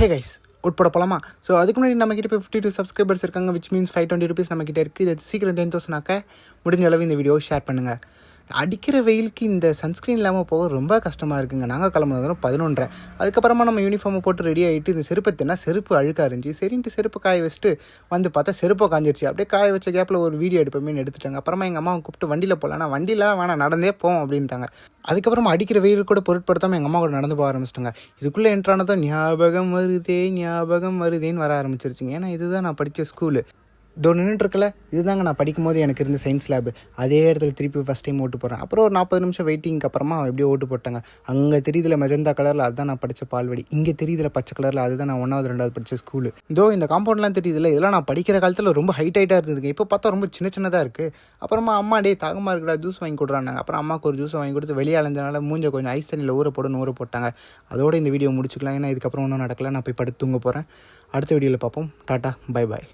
Hey guys உட்பட போகலாமா? So அதுக்கு முன்னாடி நம்மக்கிட்ட இப்போ 52 சப்ஸ்கிரைபர்ஸ் இருக்காங்க, விச் மீன்ஸ் 520 rupees நம்மக்கிட்ட இருக்குது. இது சீக்கிரம் 10,000 முடிஞ்ச அளவு இந்த வீடியோ ஷேர் பண்ணுங்கள். அடிக்கிற வெயிலுக்கு இந்த சன்ஸ்க்ரீன் இல்லாமல் போக ரொம்ப கஷ்டமாக இருக்குங்க. நாங்கள் கிளம்புனதும் 11:30. அதுக்கப்புறமா நம்ம யூனிஃபார்மை போட்டு ரெடி ஆகிட்டு இந்த செருப்பு தின்னா செருப்பு அழுக்காக இருந்துச்சு. சரின்ட்டு செருப்பு காய வச்சுட்டு வந்து பார்த்தா செருப்பை காஞ்சிருச்சு. அப்படியே காய வச்ச கேப்பில் ஒரு வீடியோ எடுப்போமேனு எடுத்துட்டாங்க. அப்புறமா எங்கள் அம்மாவை கூப்பிட்டு வண்டியில் போகலாம், நான் வண்டிலாம் வேணாம் நடந்தே போவோம் அப்படின்ட்டாங்க. அதுக்கப்புறமா அடிக்கிற வெயில் கூட பொருட்படுத்தாமல் எங்கள் அம்மா கூட நடந்து போக ஆரம்பிச்சிட்டாங்க. இதுக்குள்ளே என்ட்ரானதும் ஞாபகம் வருதேன்னு வர ஆரம்பிச்சிருச்சுங்க. ஏன்னா இதுதான் நான் படித்த ஸ்கூலு. இதோ நின்றுட்டுருக்கல, இதுதாங்க நான் படிக்கும் போது எனக்கு இருந்த சயின்ஸ் லேபு. அதே இடத்துல திருப்பி ஃபஸ்ட் டைம் ஓட்டு போடுறேன். அப்புறம் ஒரு 40 நிமிஷம் வெயிட்டிங்க்கு அப்புறமா எப்படியோ ஓட்டு போட்டாங்க. அங்கே தெரியுதுல மெஜந்தா கலரில், அதுதான் நான் படித்த பால்வடி. இங்கே தெரியுதுல பச்சை கலரில், அதுதான் நான் 1வது 2வது படித்த ஸ்கூலு. இதோ இந்த காம்பவுண்ட்லாம் தெரியுதுல, இதெல்லாம் நான் படிக்கிற காலத்தில் ரொம்ப ஹைட்டாக இருந்ததுங்க. இப்போ பார்த்தா ரொம்ப சின்னதாக இருக்குது. அப்புறமா அம்மா தாகமாக இருக்குடா ஜூஸ் வாங்கி கொடுறாங்க. அப்புறம் அம்மாவுக்கு ஒரு ஜூஸ் வாங்கி கொடுத்து வெளியே அலைஞ்சனால மூஞ்ச கொஞ்சம் ஐஸ் தண்ணியில் ஊற போட்டாங்க. அதோட இந்த வீடியோ முடிச்சுக்கலாம். ஏன்னா இதுக்கப்புறம் ஒன்றும் நடக்கல. நான் போய் படுத்து தூங்க போகிறேன். அடுத்த வீடியோவில் பார்ப்போம். Tata, bye bye.